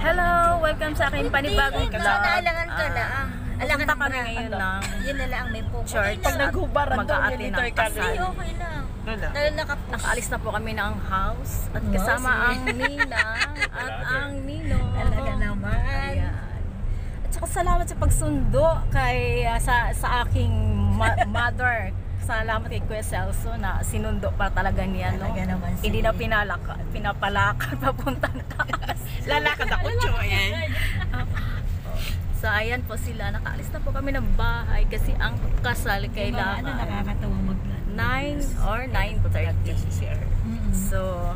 Hello! Welcome sa aking panibagong vlog. Naalangan ka lang. Pupunta kami ngayon ng Yun na lang may pupunta. church. Pag naghubaran daw, Mag-aati ng kasal. Okay lang. Dahil Nakaalis na po kami ng house at kasama ang ninang at ang ninong. Talaga naman. Ayan. At saka salamat sa pagsundo kay sa aking mother. Salamat kay Kuya Celso na sinundo pa talaga niya, no? Talaga naman si... Hindi na pinapalakad papunta na taas. Lalakad ako, Cho. Ayan. So ayan po sila, nakaalis na po kami ng bahay kasi ang kasal kailangan nakakatawa 9 or 9:30. So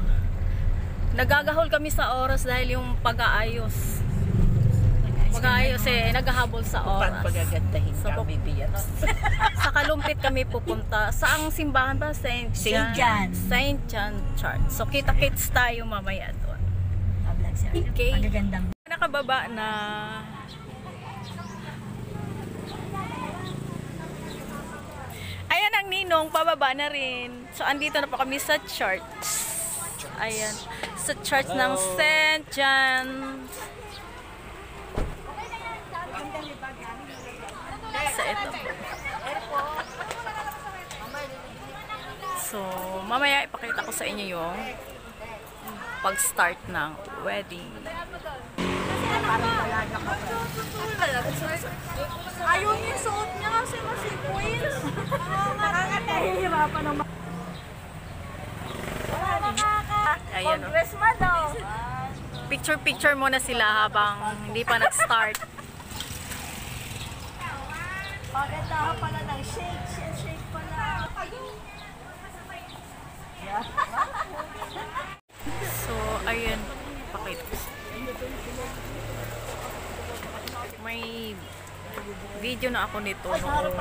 nagagahol kami sa oras dahil yung pag-aayos naghahabol sa oras. Pagagandahin So, kami, Biats. Sa Kalumpit kami pupunta. Saang simbahan ba? St. John Church. So kita-kits tayo mamaya doon. Okay. Magagandang. Nakababa na. Ayan ang ninong, pababa na rin. So andito na po kami sa church. Ayan. Sa church ng St. John. Sa ito po. So, mamaya ipakita ko sa inyo yung pag-start ng wedding. Ayaw niya yung suot niya kasi masikuins. Nakakatahihirapan naman. Ayan o. Picture-picture muna sila habang hindi pa nag-start. Paganda ka pala ng shake pala. So, ayun. Pakita ko. May video na ako nito noong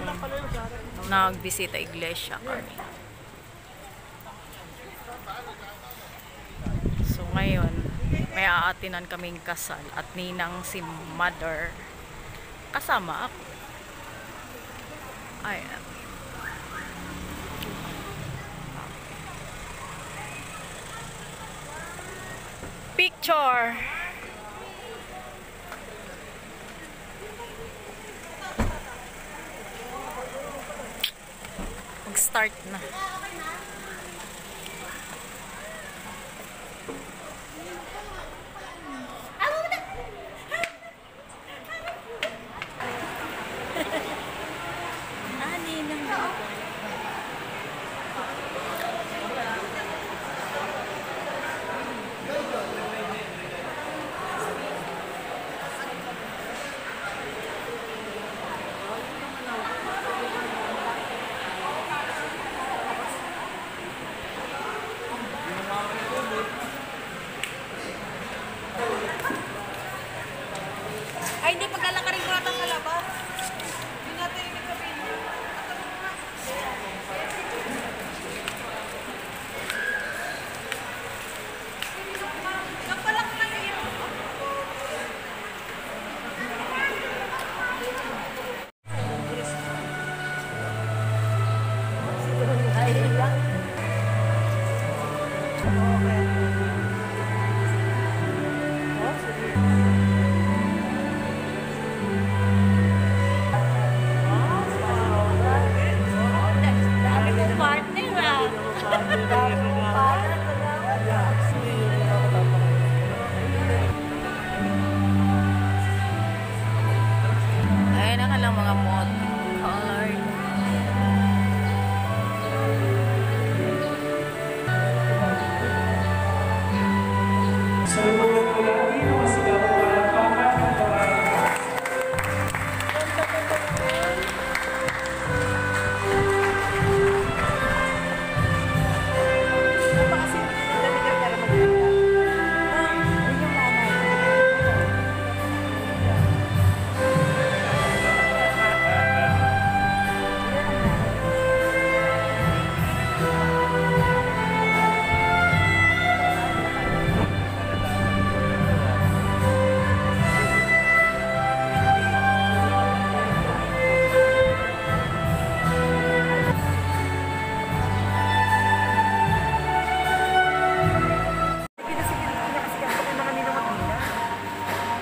nagbisita iglesia kami. So, ngayon, may aatinan kaming kasal at ninang si mother kasama ako. Ayan. Picture. Mag-start na.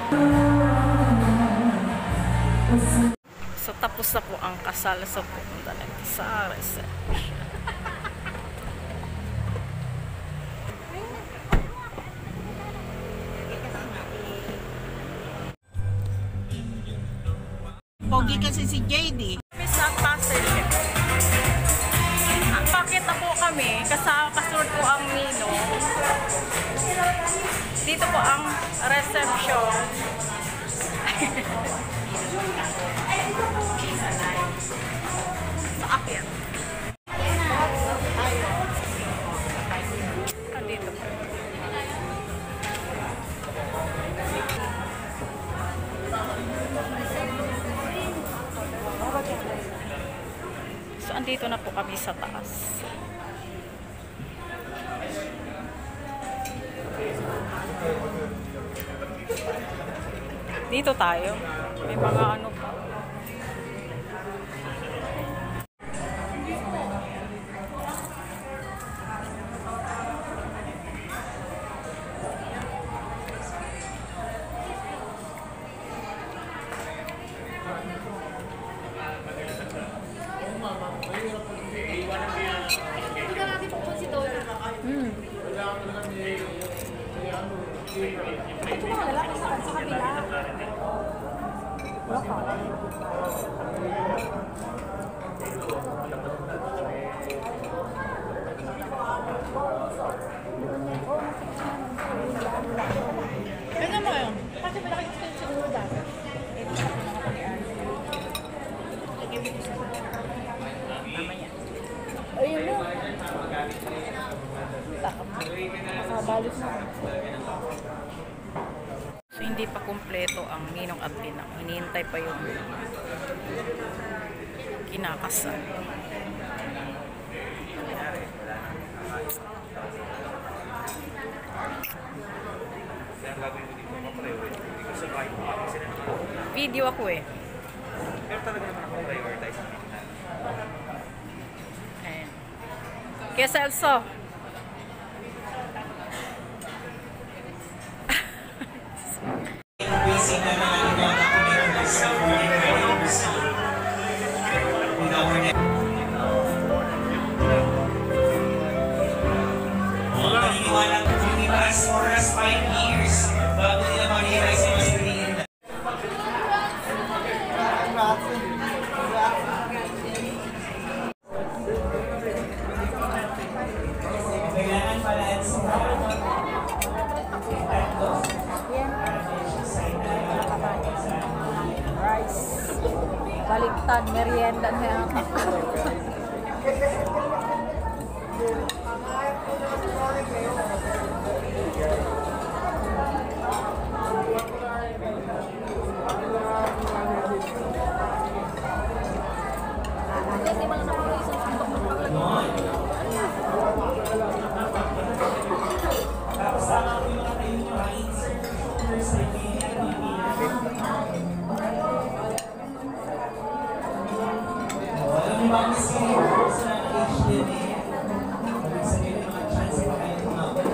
So tapos na po ang kasal. So pupunta na sa reception. Pogi kasi si JD. Miss na passenger. Bakit na po kami? Kasunod po ang Nino. Dito po ang reception. Sa akin. Dito po. So, andito na po kami sa taas. Dito tayo. May mga ano pa. Ito mga lalaki sa kabila. Tingnan mo yun. Kasi malaki gusto yung siguro dati. Ayun mo. Nakabalot na. So, hindi pa kumpleto ang ninong at tinang. Hinihintay pa yung kinakasal. Video ako eh. Pero talaga naman ako prioritize ang kita. Ayan. Kaya Celso. Increasing na mga ibang documentaries sa foreign university. In our mga paniniwala ko lumipas oras 5 years bago nila ma-realize yung mas pinigin na. Kailangan palaan sa Rice. Baliktad, merienda na yan. Alam niyo ba ang miss kayo sa HDMA? Ibig sabihin ng mga chance pa kayo tumawag.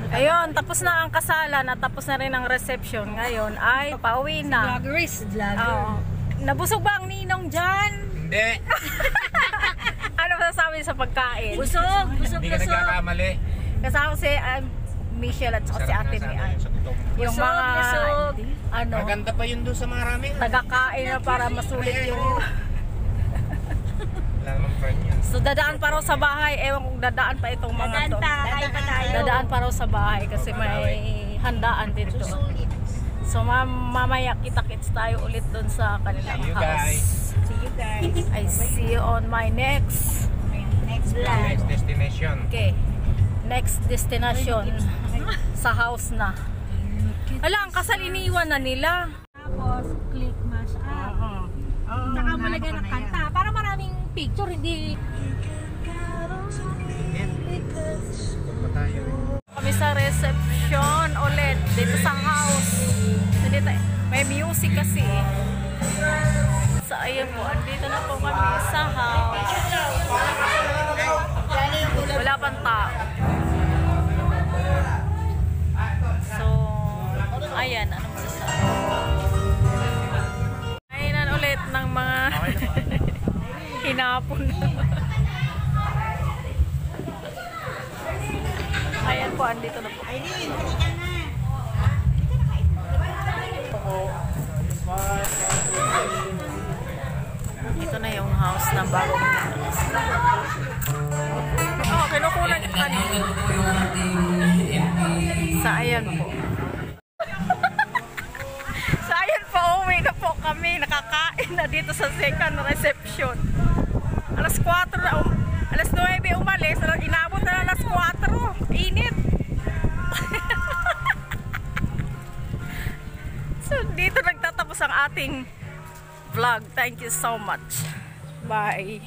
Ayun, tapos na ang kasalan at tapos na rin ang reception. Ngayon ay pauwi na. Oo. Nabusog ba ang ninong dyan? Hindi. Ano masasabi sa pagkain? Busog Hindi ka nagkakamali. Kasama si Michelle at saka si Sarap ate nga ni sana yun sa totoong buhay. yung Busog, mga busog. ano, Maganda pa yun doon sa marami. tagakain na para masulit yung Wala namang friend yan. so dadaan pa raw sa bahay. Ewan kung dadaan pa itong mga to. Kain pa tayo. Dadaan pa raw sa bahay kasi may handaan din doon. So mamaya kita-kits tayo ulit doon sa kanilang See you house. guys. See you guys. I see you on my next Next vlog. Next destination. okay. Next destination sa house na. Ala, ang kasal iniwan na nila. Tapos, click mash up. Saka mo lagyan ng kanta. Para maraming picture, hindi... Punta tayo. Kami sa reception ulit dito sa house. Dito, may music kasi. So ayun po, andito na po kami sa house. Wala pang tao. So, ayan, ano masasabi? Ayan ulit ng mga hinapon. Ayan po, andito na po. Ito na yung house na bagong kinukunan yung kanina. Sa ayan po. Sa ayan po, uwi na po kami. Nakakain na dito sa second reception. Alas 4 na, alas 9 umalis. Inabot na alas 4. Init. So, dito nagtatapos ang ating vlog. Thank you so much. Bye.